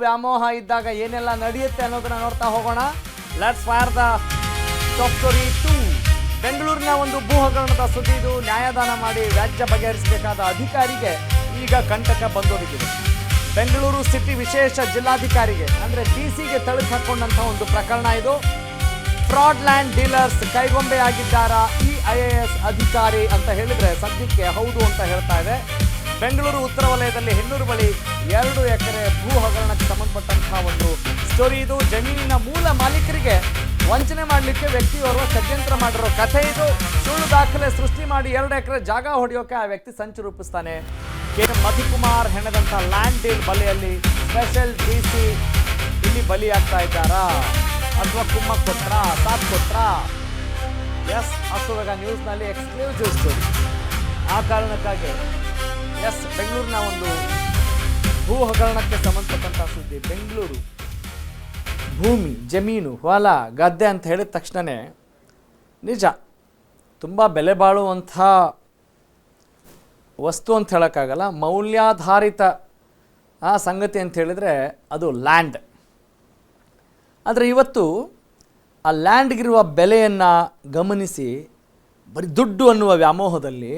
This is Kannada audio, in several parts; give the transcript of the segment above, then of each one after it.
ವ್ಯಾಮೋಹ ಇದ್ದಾಗ ಏನೆಲ್ಲ ನಡೆಯುತ್ತೆ ಅನ್ನೋದನ್ನ ನೋಡ್ತಾ ಹೋಗೋಣ. Let's fire the top story 2. ಬೆಂಗಳೂರಿನ ಒಂದು ಭೂ ಹಗರಣದ ಸುದ್ದಿ ಇದು. ನ್ಯಾಯದಾನ ಮಾಡಿ ವ್ಯಾಜ್ಯ ಬಗೆಹರಿಸಬೇಕಾದ ಅಧಿಕಾರಿಗೆ ಈಗ ಕಂಟಕ ಬಂದೊದಗಿದೆ. ಬೆಂಗಳೂರು ಸಿಟಿ ವಿಶೇಷ ಜಿಲ್ಲಾಧಿಕಾರಿಗೆ ಅಂದರೆ ಡಿಸಿಗೆ ತಳುಕು ಹಾಕೊಂಡಂಥ ಒಂದು ಪ್ರಕರಣ ಇದು. ಫ್ರಾಡ್ ಲ್ಯಾಂಡ್ ಡೀಲರ್ಸ್ ಕೈಗೊಂಬೆಯಾಗಿದ್ದಾರಾ ಈ IAS ಅಧಿಕಾರಿ ಅಂತ ಹೇಳಿದ್ರೆ ಸದ್ಯಕ್ಕೆ ಹೌದು ಅಂತ ಹೇಳ್ತಾ ಇದೆ. ಬೆಂಗಳೂರು ಉತ್ತರ ವಲಯದಲ್ಲಿ ಹೆನ್ನೂರು ಬಳಿ 2 ಎಕರೆ ಭೂ ಹಗರಣಕ್ಕೆ ಸಂಬಂಧಪಟ್ಟಂತಹ ಒಂದು ಸ್ಟೋರಿ ಇದು. ಜಮೀನಿನ ಮೂಲ ಮಾಲೀಕರಿಗೆ ವಂಚನೆ ಮಾಡಲಿಕ್ಕೆ ವ್ಯಕ್ತಿಯೋರ್ವ ಷಡ್ಯಂತ್ರ ಮಾಡಿರೋ ಕಥೆ ಇದು. ಸುಳ್ಳು ದಾಖಲೆ ಸೃಷ್ಟಿ ಮಾಡಿ 2 ಎಕರೆ ಜಾಗ ಹೊಡೆಯೋಕೆ ಆ ವ್ಯಕ್ತಿ ಸಂಚು ರೂಪಿಸ್ತಾನೆ. ಮಧುಕುಮಾರ್ ಹೆಣದಂಥ ಲ್ಯಾಂಡ್ ಡೀಲ್ ಬಲೆಯಲ್ಲಿ ಸ್ಪೆಷಲ್ DC ಇಲ್ಲಿ ಬಲಿಯಾಗ್ತಾ ಇದ್ದಾರಾ ಅಥವಾ ಕುಮ್ಮ ಕೊಟ್ರ ಸಾಥ್ ಕೊಟ್ರ? ಎಸ್, ಅಸುವೇಗ ನ್ಯೂಸ್ನಲ್ಲಿ ಎಕ್ಸ್ಕ್ಲೂಸಿವ್ ಸ್ಟೋರಿ. ಆ ಕಾರಣಕ್ಕಾಗಿ ಎಸ್, ಬೆಂಗಳೂರಿನ ಒಂದು ಭೂ ಹಗರಣಕ್ಕೆ ಸಂಬಂಧಪಟ್ಟಂಥ ಸುದ್ದಿ. ಬೆಂಗಳೂರು ಭೂಮಿ, ಜಮೀನು, ಹೊಲ, ಗದ್ದೆ ಅಂತ ಹೇಳಿದ ತಕ್ಷಣವೇ ನಿಜ ತುಂಬ ಬೆಲೆ ಬಾಳುವಂಥ ವಸ್ತು ಅಂತ ಹೇಳೋಕ್ಕಾಗಲ್ಲ, ಮೌಲ್ಯಾಧಾರಿತ ಆ ಸಂಗತಿ ಅಂತ ಹೇಳಿದರೆ ಅದು ಲ್ಯಾಂಡ್. ಆದರೆ ಇವತ್ತು ಆ ಲ್ಯಾಂಡ್ಗಿರುವ ಬೆಲೆಯನ್ನು ಗಮನಿಸಿ ಬರೀ ದುಡ್ಡು ಅನ್ನುವ ವ್ಯಾಮೋಹದಲ್ಲಿ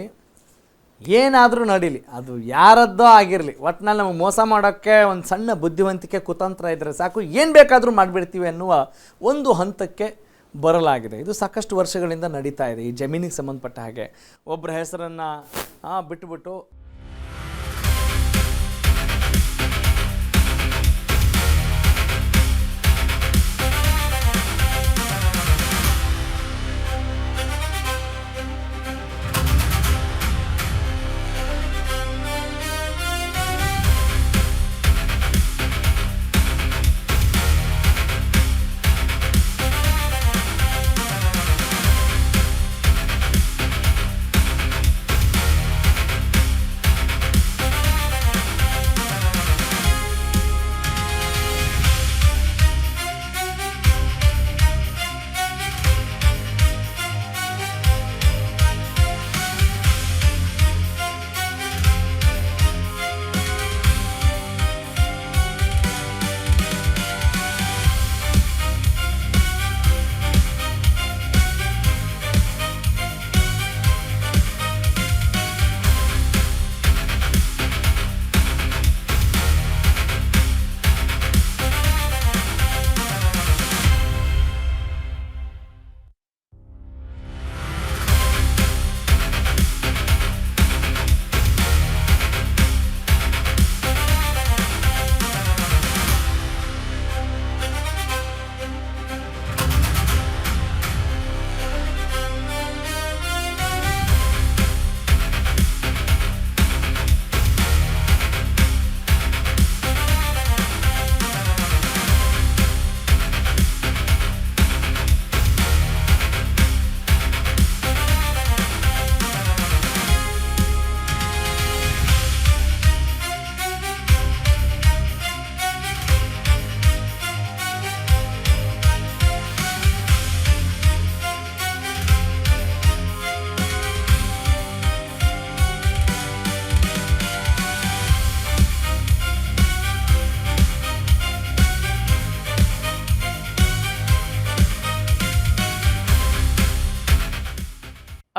ಏನಾದರೂ ನಡೀಲಿ, ಅದು ಯಾರದ್ದೋ ಆಗಿರಲಿ, ಒಟ್ಟಿನಲ್ಲಿ ನಮಗೆ ಮೋಸ ಮಾಡೋಕ್ಕೆ ಒಂದು ಸಣ್ಣ ಬುದ್ಧಿವಂತಿಕೆ ಕುತಂತ್ರ ಇದ್ದರೆ ಸಾಕು, ಏನು ಬೇಕಾದರೂ ಮಾಡಿಬಿಡ್ತೀವಿ ಅನ್ನುವ ಒಂದು ಹಂತಕ್ಕೆ ಬರಲಾಗಿದೆ. ಇದು ಸಾಕಷ್ಟು ವರ್ಷಗಳಿಂದ ನಡೀತಾ ಇದೆ. ಈ ಜಮೀನಿಗೆ ಸಂಬಂಧಪಟ್ಟ ಹಾಗೆ ಒಬ್ಬರ ಹೆಸರನ್ನು ಬಿಟ್ಟುಬಿಟ್ಟು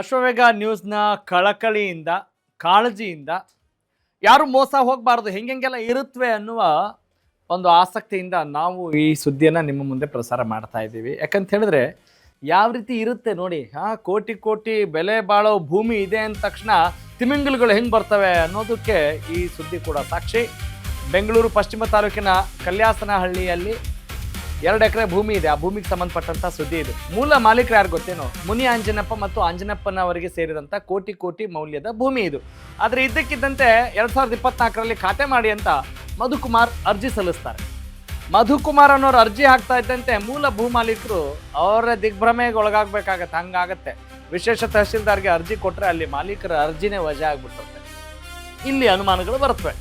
ಅಶ್ವವೇಗ ನ್ಯೂಸ್ನ ಕಳಕಳಿಯಿಂದ, ಕಾಳಜಿಯಿಂದ ಯಾರು ಮೋಸ ಹೋಗಬಾರ್ದು, ಹೆಂಗೆಲ್ಲ ಇರುತ್ತವೆ ಅನ್ನುವ ಒಂದು ಆಸಕ್ತಿಯಿಂದ ನಾವು ಈ ಸುದ್ದಿಯನ್ನು ನಿಮ್ಮ ಮುಂದೆ ಪ್ರಸಾರ ಮಾಡ್ತಾ ಇದ್ದೀವಿ. ಯಾಕಂತ ಹೇಳಿದ್ರೆ ಯಾವ ರೀತಿ ಇರುತ್ತೆ ನೋಡಿ. ಕೋಟಿ ಕೋಟಿ ಬೆಲೆ ಬಾಳೋ ಭೂಮಿ ಇದೆ ಅಂದ ತಕ್ಷಣ ತಿಮಿಂಗಲಗಳು ಹೆಂಗೆ ಬರ್ತವೆ ಅನ್ನೋದಕ್ಕೆ ಈ ಸುದ್ದಿ ಕೂಡ ಸಾಕ್ಷಿ. ಬೆಂಗಳೂರು ಪಶ್ಚಿಮ ತಾಲೂಕಿನ ಕಲ್ಯಾಸನಹಳ್ಳಿಯಲ್ಲಿ 2 ಎಕರೆ ಭೂಮಿ ಇದೆ. ಆ ಭೂಮಿಗೆ ಸಂಬಂಧಪಟ್ಟಂಥ ಸುದ್ದಿ ಇದು. ಮೂಲ ಮಾಲೀಕರು ಯಾರು ಗೊತ್ತೇನೋ? ಮುನಿ ಆಂಜನಪ್ಪ ಮತ್ತು ಆಂಜನಪ್ಪನವರಿಗೆ ಸೇರಿದಂಥ ಕೋಟಿ ಕೋಟಿ ಮೌಲ್ಯದ ಭೂಮಿ ಇದು. ಆದರೆ ಇದ್ದಕ್ಕಿದ್ದಂತೆ 2024ರಲ್ಲಿ ಖಾತೆ ಮಾಡಿ ಅಂತ ಮಧುಕುಮಾರ್ ಅರ್ಜಿ ಸಲ್ಲಿಸ್ತಾರೆ. ಮಧುಕುಮಾರ್ ಅನ್ನೋರು ಅರ್ಜಿ ಹಾಕ್ತಾ ಇದ್ದಂತೆ ಮೂಲ ಭೂ ಮಾಲೀಕರು ಅವರ ದಿಗ್ಭ್ರಮೆಗೆ ಒಳಗಾಗಬೇಕಾಗತ್ತೆ. ಹಂಗಾಗತ್ತೆ. ವಿಶೇಷ ತಹಶೀಲ್ದಾರ್ಗೆ ಅರ್ಜಿ ಕೊಟ್ಟರೆ ಅಲ್ಲಿ ಮಾಲೀಕರ ಅರ್ಜಿನೇ ವಜಾ ಆಗ್ಬಿಟ್ಟಿರುತ್ತೆ. ಇಲ್ಲಿ ಅನುಮಾನಗಳು ಬರ್ತವೆ.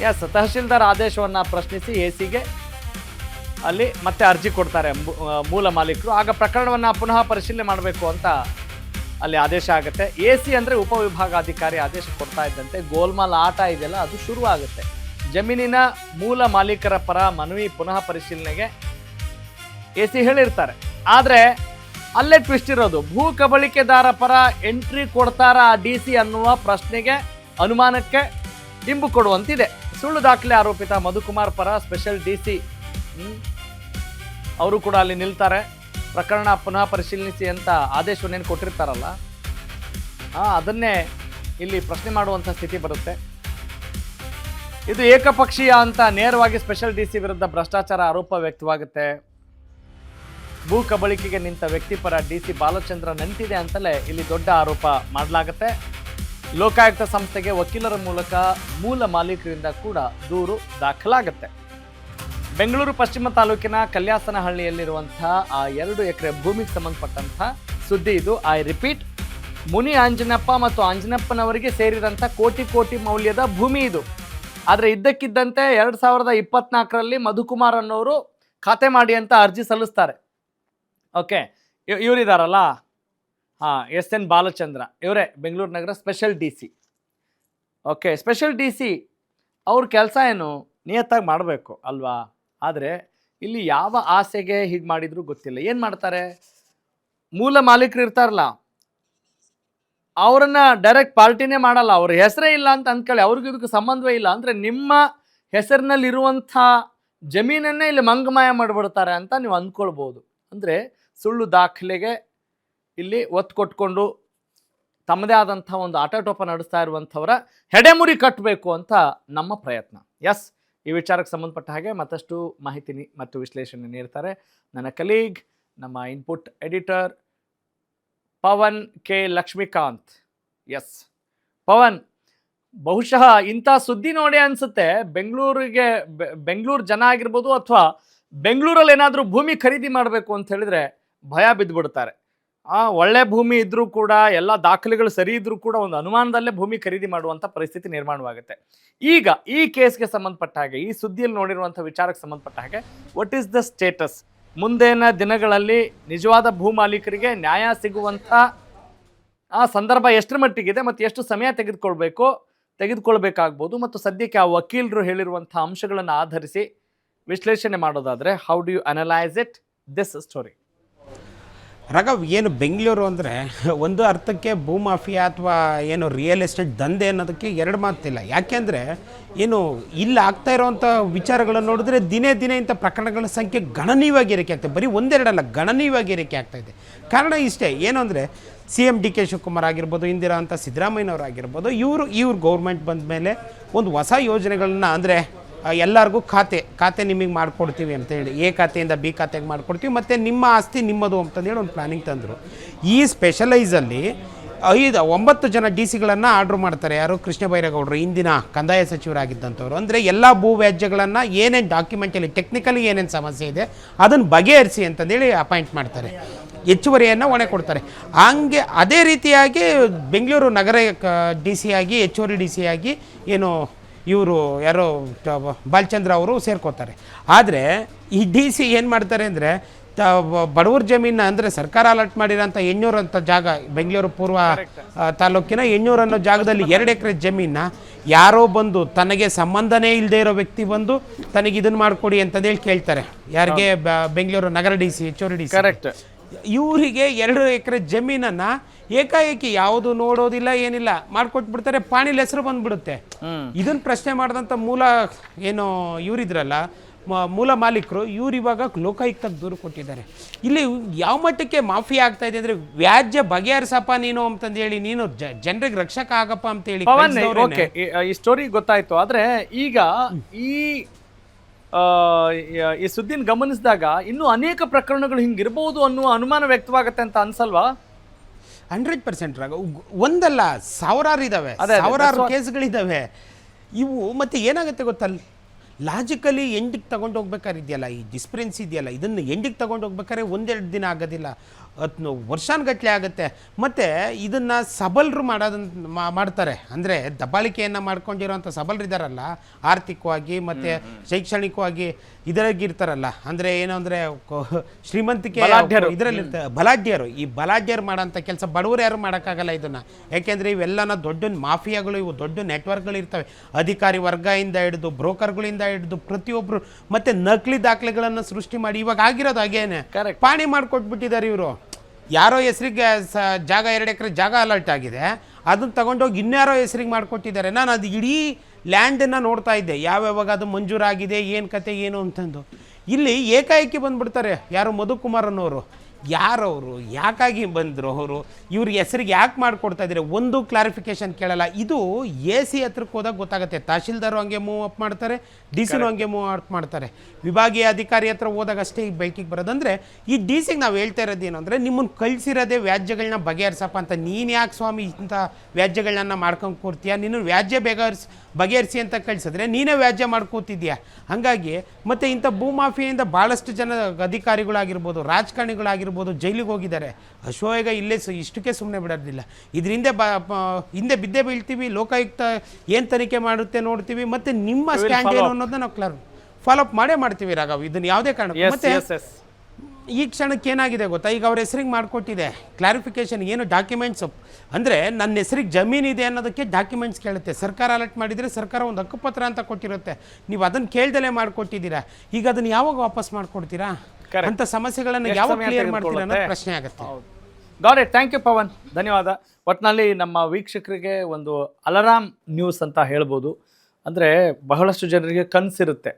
ಎಸ್, ತಹಶೀಲ್ದಾರ್ ಆದೇಶವನ್ನು ಪ್ರಶ್ನಿಸಿ ಎಸಿಗೆ ಅಲ್ಲಿ ಮತ್ತೆ ಅರ್ಜಿ ಕೊಡ್ತಾರೆ ಮೂಲ ಮಾಲೀಕರು. ಆಗ ಪ್ರಕರಣವನ್ನು ಪುನಃ ಪರಿಶೀಲನೆ ಮಾಡಬೇಕು ಅಂತ ಅಲ್ಲಿ ಆದೇಶ ಆಗುತ್ತೆ. AC ಅಂದರೆ ಉಪವಿಭಾಗಾಧಿಕಾರಿ ಆದೇಶ ಕೊಡ್ತಾ ಇದ್ದಂತೆ ಗೋಲ್ಮಾಲ್ ಆಟ ಇದೆಯಲ್ಲ ಅದು ಶುರುವಾಗುತ್ತೆ. ಜಮೀನಿನ ಮೂಲ ಮಾಲೀಕರ ಪರ ಮನವಿ ಪುನಃ ಪರಿಶೀಲನೆಗೆ AC ಹೇಳಿರ್ತಾರೆ. ಆದರೆ ಅಲ್ಲೇ ಟ್ವಿಸ್ಟ್ ಇರೋದು, ಭೂ ಕಬಳಿಕೆದಾರ ಪರ ಎಂಟ್ರಿ ಕೊಡ್ತಾರ DC ಅನ್ನುವ ಪ್ರಶ್ನೆಗೆ ಅನುಮಾನಕ್ಕೆ ಇಂಬು ಕೊಡುವಂತಿದೆ. ಸುಳ್ಳು ದಾಖಲೆ ಆರೋಪಿತ ಮಧುಕುಮಾರ್ ಪರ ಸ್ಪೆಷಲ್ DC ಅವರು ಕೂಡ ಅಲ್ಲಿ ನಿಲ್ತಾರೆ. ಪ್ರಕರಣ ಪುನಃ ಪರಿಶೀಲಿಸಿ ಅಂತ ಆದೇಶವನ್ನೇನು ಕೊಟ್ಟಿರ್ತಾರಲ್ಲ ಅದನ್ನೇ ಇಲ್ಲಿ ಪ್ರಶ್ನೆ ಮಾಡುವಂಥ ಸ್ಥಿತಿ ಬರುತ್ತೆ. ಇದು ಏಕಪಕ್ಷೀಯ ಅಂತ ನೇರವಾಗಿ ಸ್ಪೆಷಲ್ DC ವಿರುದ್ಧ ಭ್ರಷ್ಟಾಚಾರ ಆರೋಪ ವ್ಯಕ್ತವಾಗುತ್ತೆ. ಭೂ ಕಬಳಿಕೆಗೆ ನಿಂತ ವ್ಯಕ್ತಿ ಪರ DC ಬಾಲಚಂದ್ರ ನಂಟಿದೆ ಅಂತಲೇ ಇಲ್ಲಿ ದೊಡ್ಡ ಆರೋಪ ಮಾಡಲಾಗುತ್ತೆ. ಲೋಕಾಯುಕ್ತ ಸಂಸ್ಥೆಗೆ ವಕೀಲರ ಮೂಲಕ ಮೂಲ ಮಾಲೀಕರಿಂದ ಕೂಡ ದೂರು ದಾಖಲಾಗುತ್ತೆ. ಬೆಂಗಳೂರು ಪಶ್ಚಿಮ ತಾಲೂಕಿನ ಕಲ್ಯಾಸನಹಳ್ಳಿಯಲ್ಲಿರುವಂತಹ ಆ 2 ಎಕರೆ ಭೂಮಿಗೆ ಸಂಬಂಧಪಟ್ಟಂಥ ಸುದ್ದಿ ಇದು. ಐ ರಿಪೀಟ್, ಮುನಿ ಆಂಜನಪ್ಪ ಮತ್ತು ಆಂಜನಪ್ಪನವರಿಗೆ ಸೇರಿದಂಥ ಕೋಟಿ ಮೌಲ್ಯದ ಭೂಮಿ ಇದು. ಆದರೆ ಇದ್ದಕ್ಕಿದ್ದಂತೆ 2024ರಲ್ಲಿ ಮಧುಕುಮಾರ್ ಅನ್ನೋರು ಖಾತೆ ಮಾಡಿ ಅಂತ ಅರ್ಜಿ ಸಲ್ಲಿಸ್ತಾರೆ. ಓಕೆ, ಇವರಿದಾರಲ್ಲ SN ಬಾಲಚಂದ್ರ, ಇವರೇ ಬೆಂಗಳೂರು ನಗರ special DC. Okay, special DC ಅವ್ರ ಕೆಲಸ ಏನು, ನಿಯತ್ತಾಗಿ ಮಾಡಬೇಕು ಅಲ್ವಾ? ಆದರೆ ಇಲ್ಲಿ ಯಾವ ಆಸೆಗೆ ಹೀಗೆ ಮಾಡಿದ್ರು ಗೊತ್ತಿಲ್ಲ. ಏನು ಮಾಡ್ತಾರೆ, ಮೂಲ ಮಾಲೀಕರು ಇರ್ತಾರಲ್ಲ ಅವರನ್ನು ಡೈರೆಕ್ಟ್ ಪಾರ್ಟಿನೇ ಮಾಡಲ್ಲ. ಅವ್ರ ಹೆಸರೇ ಇಲ್ಲ ಅಂತ ಅಂದ್ಕೊಳ್ಳಿ, ಅವ್ರಿಗೂ ಇದಕ್ಕೆ ಸಂಬಂಧವೇ ಇಲ್ಲ ಅಂದರೆ ನಿಮ್ಮ ಹೆಸರಿನಲ್ಲಿರುವಂಥ ಜಮೀನನ್ನೇ ಇಲ್ಲಿ ಮಂಗಮಾಯ ಮಾಡಿಬಿಡ್ತಾರೆ ಅಂತ ನೀವು ಅಂದ್ಕೊಳ್ಬೋದು. ಅಂದರೆ ಸುಳ್ಳು ದಾಖಲೆಗೆ ಇಲ್ಲಿ ಒತ್ತು ಕೊಟ್ಕೊಂಡು ತಮ್ಮದೇ ಆದಂಥ ಒಂದು ಆಟೋಟೋಪ ನಡೆಸ್ತಾ ಇರುವಂಥವರ ಹೆಡೆಮುರಿ ಕಟ್ಟಬೇಕು ಅಂತ ನಮ್ಮ ಪ್ರಯತ್ನ. ಎಸ್, ಈ ವಿಚಾರಕ್ಕೆ ಸಂಬಂಧಪಟ್ಟ ಹಾಗೆ ಮತ್ತಷ್ಟು ಮಾಹಿತಿ ಮತ್ತು ವಿಶ್ಲೇಷಣೆ ನೀಡ್ತಾರೆ ನನ್ನ ಕಲೀಗ್, ನಮ್ಮ input editor Pavan K Lakshmikanth. Yes Pavan, ಬಹುಶಃ ಇಂಥ ಸುದ್ದಿ ನೋಡಿ ಅನಿಸುತ್ತೆ ಬೆಂಗಳೂರು ಜನ ಆಗಿರ್ಬೋದು ಅಥವಾ ಬೆಂಗಳೂರಲ್ಲಿ ಏನಾದರೂ ಭೂಮಿ ಖರೀದಿ ಮಾಡಬೇಕು ಅಂತ ಹೇಳಿದ್ರೆ ಭಯ ಬಿದ್ದುಬಿಡ್ತಾರೆ. ಒಳ್ಳೆ ಭೂಮಿ ಇದ್ರೂ ಕೂಡ, ಎಲ್ಲ ದಾಖಲೆಗಳು ಸರಿ ಇದ್ರೂ ಕೂಡ ಒಂದು ಅನುಮಾನದಲ್ಲೇ ಭೂಮಿ ಖರೀದಿ ಮಾಡುವಂಥ ಪರಿಸ್ಥಿತಿ ನಿರ್ಮಾಣವಾಗುತ್ತೆ. ಈಗ ಈ ಕೇಸ್ಗೆ ಸಂಬಂಧಪಟ್ಟ ಹಾಗೆ, ಈ ಸುದ್ದಿಯಲ್ಲಿ ನೋಡಿರುವಂಥ ವಿಚಾರಕ್ಕೆ ಸಂಬಂಧಪಟ್ಟ ಹಾಗೆ ವಾಟ್ ಈಸ್ ದ ಸ್ಟೇಟಸ್? ಮುಂದಿನ ದಿನಗಳಲ್ಲಿ ನಿಜವಾದ ಭೂ ಮಾಲೀಕರಿಗೆ ನ್ಯಾಯ ಸಿಗುವಂಥ ಸಂದರ್ಭ ಎಷ್ಟರ ಮಟ್ಟಿಗಿದೆ ಮತ್ತು ಎಷ್ಟು ಸಮಯ ತೆಗೆದುಕೊಳ್ಬೇಕಾಗ್ಬೋದು ಮತ್ತು ಸದ್ಯಕ್ಕೆ ಆ ವಕೀಲರು ಹೇಳಿರುವಂಥ ಅಂಶಗಳನ್ನು ಆಧರಿಸಿ ವಿಶ್ಲೇಷಣೆ ಮಾಡೋದಾದರೆ how do you analyse it this story? Raghav, ಏನು ಬೆಂಗಳೂರು ಅಂದರೆ ಒಂದು ಅರ್ಥಕ್ಕೆ ಭೂಮಾಫಿಯಾ ಅಥವಾ ಏನು ರಿಯಲ್ ಎಸ್ಟೇಟ್ ದಂಧೆ ಅನ್ನೋದಕ್ಕೆ ಎರಡು ಮಾತಿಲ್ಲ. ಯಾಕೆಂದರೆ ಏನು ಇಲ್ಲಿ ಆಗ್ತಾ ಇರೋವಂಥ ವಿಚಾರಗಳನ್ನು ನೋಡಿದ್ರೆ ದಿನೇ ಇಂಥ ಪ್ರಕರಣಗಳ ಸಂಖ್ಯೆ ಗಣನೀಯವಾಗಿ ಏರಿಕೆ ಆಗ್ತದೆ. ಬರೀ ಒಂದೆರಡಲ್ಲ, ಗಣನೀಯವಾಗಿ ಏರಿಕೆ ಆಗ್ತಾಯಿದೆ. ಕಾರಣ ಇಷ್ಟೇ, ಏನು ಅಂದರೆ CM DK ಶಿವಕುಮಾರ್ ಆಗಿರ್ಬೋದು, ಇಂದಿರಾ ಅಂತ ಸಿದ್ದರಾಮಯ್ಯನವರು ಆಗಿರ್ಬೋದು, ಇವ್ರು ಗೌರ್ಮೆಂಟ್ ಬಂದ ಮೇಲೆ ಒಂದು ಹೊಸ ಯೋಜನೆಗಳನ್ನ, ಅಂದರೆ ಎಲ್ಲರಿಗೂ ಖಾತೆ ನಿಮಗೆ ಮಾಡಿಕೊಡ್ತೀವಿ ಅಂತೇಳಿ, A ಖಾತೆಯಿಂದ B ಖಾತೆಗೆ ಮಾಡಿಕೊಡ್ತೀವಿ ಮತ್ತು ನಿಮ್ಮ ಆಸ್ತಿ ನಿಮ್ಮದು ಅಂತಂದೇಳಿ ಒಂದು ಪ್ಲ್ಯಾನಿಂಗ್ ತಂದರು. ಈ ಸ್ಪೆಷಲೈಸಲ್ಲಿ 9 ಜನ DC-ಗಳನ್ನು ಆರ್ಡ್ರ್ ಮಾಡ್ತಾರೆ. ಯಾರು? ಕೃಷ್ಣ ಬೈರೇಗೌಡರು, ಇಂದಿನ ಕಂದಾಯ ಸಚಿವರಾಗಿದ್ದಂಥವ್ರು. ಅಂದರೆ ಎಲ್ಲ ಭೂ ವ್ಯಾಜ್ಯಗಳನ್ನು ಏನೇನು ಡಾಕ್ಯುಮೆಂಟಲ್ಲಿ ಟೆಕ್ನಿಕಲಿ ಏನೇನು ಸಮಸ್ಯೆ ಇದೆ ಅದನ್ನು ಬಗೆಹರಿಸಿ ಅಂತಂದೇಳಿ ಅಪಾಯಿಂಟ್ ಮಾಡ್ತಾರೆ, ಹೆಚ್ಚುವರಿಯನ್ನು ಹೊಣೆ ಕೊಡ್ತಾರೆ. ಹಂಗೆ ಅದೇ ರೀತಿಯಾಗಿ ಬೆಂಗಳೂರು ನಗರ DC ಆಗಿ ಹೆಚ್ಚುವರಿ DC ಆಗಿ ಏನು ಇವರು ಯಾರೋ ಬಾಲಚಂದ್ರ ಅವರು ಸೇರ್ಕೋತಾರೆ. ಆದರೆ ಈ DC ಏನು ಮಾಡ್ತಾರೆ ಅಂದರೆ ಬಡವರ ಜಮೀನ, ಅಂದರೆ ಸರ್ಕಾರ ಅಲಾಟ್ ಮಾಡಿರೋಂಥ 800 ಅಂತ ಜಾಗ, ಬೆಂಗಳೂರು ಪೂರ್ವ ತಾಲೂಕಿನ 800 ಅನ್ನೋ ಜಾಗದಲ್ಲಿ 2 ಎಕರೆ ಜಮೀನ ಯಾರೋ ಬಂದು ತನಗೆ ಸಂಬಂಧನೇ ಇಲ್ಲದೆ ಇರೋ ವ್ಯಕ್ತಿ ಬಂದು ತನಗೆ ಇದನ್ನು ಮಾಡಿಕೊಡಿ ಅಂತಂದೇಳಿ ಕೇಳ್ತಾರೆ. ಯಾರಿಗೆ? ಬೆಂಗಳೂರು ನಗರ DC, ಹೆಚ್ಚುವರಿ DC. ಕರೆಕ್ಟ್. ಇವರಿಗೆ 2 ಎಕರೆ ಜಮೀನನ್ನು ಏಕಾಏಕಿ ಯಾವುದು ನೋಡೋದಿಲ್ಲ, ಏನಿಲ್ಲ, ಮಾಡಿಕೊಟ್ಬಿಡ್ತಾರೆ. ಪಾಣಿಲ್ ಹೆಸರು ಬಂದ್ಬಿಡುತ್ತೆ. ಇದನ್ನು ಪ್ರಶ್ನೆ ಮಾಡಿದಂಥ ಇವರಿದ್ರಲ್ಲ ಮೂಲ ಮಾಲೀಕರು, ಇವ್ರು ಇವಾಗ ಲೋಕಾಯುಕ್ತಕ್ಕೆ ದೂರು ಕೊಟ್ಟಿದ್ದಾರೆ. ಇಲ್ಲಿ ಯಾವ ಮಟ್ಟಕ್ಕೆ ಮಾಫಿಯಾ ಆಗ್ತಾ ಇದೆ ಅಂದರೆ, ವ್ಯಾಜ್ಯ ಬಗೆಹರಿಸಪ್ಪ ನೀನು ಅಂತಂದೇಳಿ, ನೀನು ಜನರಿಗೆ ರಕ್ಷಕ ಆಗಪ್ಪ ಅಂತೇಳಿ. ಈ ಸ್ಟೋರಿ ಗೊತ್ತಾಯ್ತು. ಆದರೆ ಈಗ ಈ ಸುದ್ದಿನ ಗಮನಿಸಿದಾಗ ಇನ್ನೂ ಅನೇಕ ಪ್ರಕರಣಗಳು ಹಿಂಗಿರ್ಬೋದು ಅನ್ನುವ ಅನುಮಾನ ವ್ಯಕ್ತವಾಗುತ್ತೆ ಅಂತ ಅನ್ಸಲ್ವಾ? 100% ರಾಗ. ಒಂದಲ್ಲ, ಸಾವಿರಾರು ಇದ್ದಾವೆ, ಸಾವಿರಾರು ಕೇಸ್ಗಳಿದ್ದಾವೆ ಇವು. ಮತ್ತು ಏನಾಗುತ್ತೆ ಗೊತ್ತಲ್ಲ, ಲಾಜಿಕಲಿ ಎಂಡಿಗೆ ತಗೊಂಡು ಹೋಗ್ಬೇಕಾದ್ರೆ ಇದೆಯಲ್ಲ, ಈ ಡಿಸ್ಪರೆನ್ಸಿ ಇದೆಯಲ್ಲ, ಇದನ್ನು ಎಂಡಿಗೆ ತಗೊಂಡು ಹೋಗ್ಬೇಕಾದ್ರೆ 1-2 ದಿನ ಆಗೋದಿಲ್ಲ. ವರ್ಷಾನುಗಟ್ಟಲೆ ಆಗುತ್ತೆ. ಮತ್ತು ಇದನ್ನು ಸಬಲರು ಮಾಡ್ತಾರೆ, ಅಂದರೆ ದಬ್ಬಾಳಿಕೆಯನ್ನು ಮಾಡ್ಕೊಂಡಿರೋಂಥ ಸಬಲರಿದ್ದಾರಲ್ಲ, ಆರ್ಥಿಕವಾಗಿ ಮತ್ತು ಶೈಕ್ಷಣಿಕವಾಗಿ ಇದರಾಗಿರ್ತಾರಲ್ಲ, ಅಂದರೆ ಏನು ಅಂದರೆ ಶ್ರೀಮಂತಿಕೆ ಇದರಲ್ಲಿ ಬಲಾಢ್ಯರು, ಈ ಬಲಾಢ್ಯರು ಮಾಡೋಂಥ ಕೆಲಸ ಬಡವರು ಯಾರು ಮಾಡೋಕ್ಕಾಗಲ್ಲ ಇದನ್ನು. ಯಾಕೆಂದರೆ ಇವೆಲ್ಲನ ದೊಡ್ಡ ಮಾಫಿಯಾಗಳು, ಇವು ದೊಡ್ಡ ನೆಟ್ವರ್ಕ್ಗಳು ಇರ್ತವೆ, ಅಧಿಕಾರಿ ವರ್ಗದಿಂದ ಹಿಡಿದು ಬ್ರೋಕರ್ಗಳಿಂದ ಹಿಡಿದು ಪ್ರತಿಯೊಬ್ಬರು, ಮತ್ತು ನಕಲಿ ದಾಖಲೆಗಳನ್ನು ಸೃಷ್ಟಿ ಮಾಡಿ ಇವಾಗ ಆಗಿರೋದು ಹಾಗೇನೆ ಪಾಣಿ ಮಾಡಿಕೊಟ್ಬಿಟ್ಟಿದ್ದಾರೆ ಇವರು. ಯಾರೋ ಹೆಸರಿಗೆ ಜಾಗ 2 ಎಕರೆ ಜಾಗ ಅಲರ್ಟ್ ಆಗಿದೆ, ಅದನ್ನು ತಗೊಂಡೋಗಿ ಇನ್ಯಾರೋ ಹೆಸರಿಗೆ ಮಾಡಿಕೊಟ್ಟಿದ್ದಾರೆ. ನಾನು ಅದು ಇಡೀ ಲ್ಯಾಂಡನ್ನು ನೋಡ್ತಾ ಇದ್ದೆ, ಯಾವ್ಯಾವಾಗ ಅದು ಮಂಜೂರಾಗಿದೆ, ಏನು ಕತೆ ಏನು ಅಂತಂದು. ಇಲ್ಲಿ ಏಕಾಏಕಿ ಬಂದುಬಿಡ್ತಾರೆ ಯಾರು ಮಧುಕುಮಾರ್ ಅನ್ನೋರು. ಯಾರವರು, ಯಾಕಾಗಿ ಬಂದರು ಅವರು, ಇವ್ರ ಹೆಸರಿಗೆ ಯಾಕೆ ಮಾಡಿಕೊಡ್ತಾ ಇದ್ದಾರೆ, ಒಂದು ಕ್ಲಾರಿಫಿಕೇಶನ್ ಕೇಳಲ್ಲ. ಇದು AC ಹತ್ರಕ್ಕೆ ಹೋದಾಗ ಗೊತ್ತಾಗುತ್ತೆ. ತಹಶೀಲ್ದಾರು ಹಂಗೆ ಮೂವ್ ಅಪ್ ಮಾಡ್ತಾರೆ, DC ಹಂಗೆ ಮೂವ್ ಅಪ್ ಮಾಡ್ತಾರೆ. ವಿಭಾಗೀಯ ಅಧಿಕಾರಿ ಹತ್ರ ಹೋದಾಗ ಅಷ್ಟೇ ಈ ಬೆಳಕಿಗೆ ಬರೋದಂದರೆ, ಈ DC ನಾವು ಹೇಳ್ತಾ ಇರೋದೇನು ಅಂದರೆ, ನಿಮ್ಮನ್ನು ಕಳಿಸಿರೋದೇ ವ್ಯಾಜ್ಯಗಳನ್ನ ಬಗೆಹರಿಸಪ್ಪ ಅಂತ. ನೀನು ಯಾಕೆ ಸ್ವಾಮಿ ಇಂಥ ವ್ಯಾಜ್ಯಗಳನ್ನ ಮಾಡ್ಕೊಂಡು ಕೊಡ್ತೀಯ, ನೀನು ವ್ಯಾಜ್ಯ ಬಗೆಹರಿಸಿ ಅಂತ ಕಳಿಸಿದ್ರೆ ನೀನೇ ವ್ಯಾಜ್ಯ ಮಾಡ್ಕೋತಿದ್ಯಾ. ಹಾಗಾಗಿ ಮತ್ತು ಇಂಥ ಭೂಮಾಫಿಯಿಂದ ಭಾಳಷ್ಟು ಜನ ಅಧಿಕಾರಿಗಳಾಗಿರ್ಬೋದು, ರಾಜಕಾರಣಿಗಳಾಗಿರ್ಬೋದು ಜೈಲಿಗೆ ಹೋಗಿದ್ದಾರೆ. ಅಶ್ವವೇಗ ಇಲ್ಲೇ ಇಷ್ಟಕ್ಕೆ ಸುಮ್ಮನೆ ಬಿಡೋದಿಲ್ಲ. ಇದರಿಂದ ಹಿಂದೆ ಬಿದ್ದೇ ಬೀಳ್ತೀವಿ. ಲೋಕಾಯುಕ್ತ ಏನು ತನಿಖೆ ಮಾಡುತ್ತೆ ನೋಡ್ತೀವಿ, ಮತ್ತು ನಿಮ್ಮ ಸ್ಟ್ಯಾಂಡ್ ಏನು ಅನ್ನೋದನ್ನ ನಾವು ಫಾಲೋಅಪ್ ಮಾಡೇ ಮಾಡ್ತೀವಿ ರಾಘವ್. ಇದನ್ನು ಯಾವುದೇ ಕಾರಣಕ್ಕೆ. ಮತ್ತು ಈ ಕ್ಷಣಕ್ಕೆ ಏನಾಗಿದೆ ಗೊತ್ತಾ, ಈಗ ಅವ್ರ ಹೆಸರಿಗೆ ಮಾಡಿಕೊಟ್ಟಿದೆ ಕ್ಲಾರಿಫಿಕೇಶನ್ ಏನು ಡಾಕ್ಯುಮೆಂಟ್ಸ್, ಅಂದರೆ ನನ್ನ ಹೆಸರಿಗೆ ಜಮೀನಿದೆ ಅನ್ನೋದಕ್ಕೆ ಡಾಕ್ಯುಮೆಂಟ್ಸ್ ಕೇಳುತ್ತೆ. ಸರ್ಕಾರ ಅಲರ್ಟ್ ಮಾಡಿದರೆ ಸರ್ಕಾರ ಒಂದು ಹಕ್ಕುಪತ್ರ ಅಂತ ಕೊಟ್ಟಿರುತ್ತೆ, ನೀವು ಅದನ್ನು ಕೇಳ್ದಲೇ ಮಾಡಿಕೊಟ್ಟಿದ್ದೀರಾ. ಈಗ ಅದನ್ನು ಯಾವಾಗ ವಾಪಸ್ ಮಾಡಿಕೊಡ್ತೀರಾ? ಅಂಥ ಸಮಸ್ಯೆಗಳನ್ನು ಯಾವಾಗ ಕ್ಲಿಯರ್ ಮಾಡ್ತೀರಾ ಅನ್ನೋ ಪ್ರಶ್ನೆ ಆಗುತ್ತೆ. Got it. Thank you Pavan, ಧನ್ಯವಾದ. ಒಟ್ಟಿನಲ್ಲಿ ನಮ್ಮ ವೀಕ್ಷಕರಿಗೆ ಒಂದು ಅಲಾರಾಮ್ ನ್ಯೂಸ್ ಅಂತ ಹೇಳ್ಬೋದು. ಅಂದರೆ ಬಹಳಷ್ಟು ಜನರಿಗೆ ಕನಸಿರುತ್ತೆ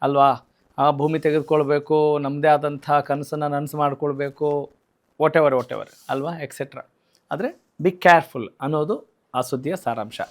ಅಲ್ವಾ, ಆ ಭೂಮಿ ತೆಗೆದುಕೊಳ್ಬೇಕು, ನಮ್ಮದೇ ಆದಂಥ ಕನಸನ್ನು ನನಸು ಮಾಡಿಕೊಳ್ಬೇಕು, ವಾಟ್ ಎವರ್ ಅಲ್ವಾ, ಎಕ್ಸೆಟ್ರಾ. ಆದರೆ ಬಿ ಕೇರ್ಫುಲ್ ಅನ್ನೋದು ಆ ಸುದ್ದಿಯ ಸಾರಾಂಶ.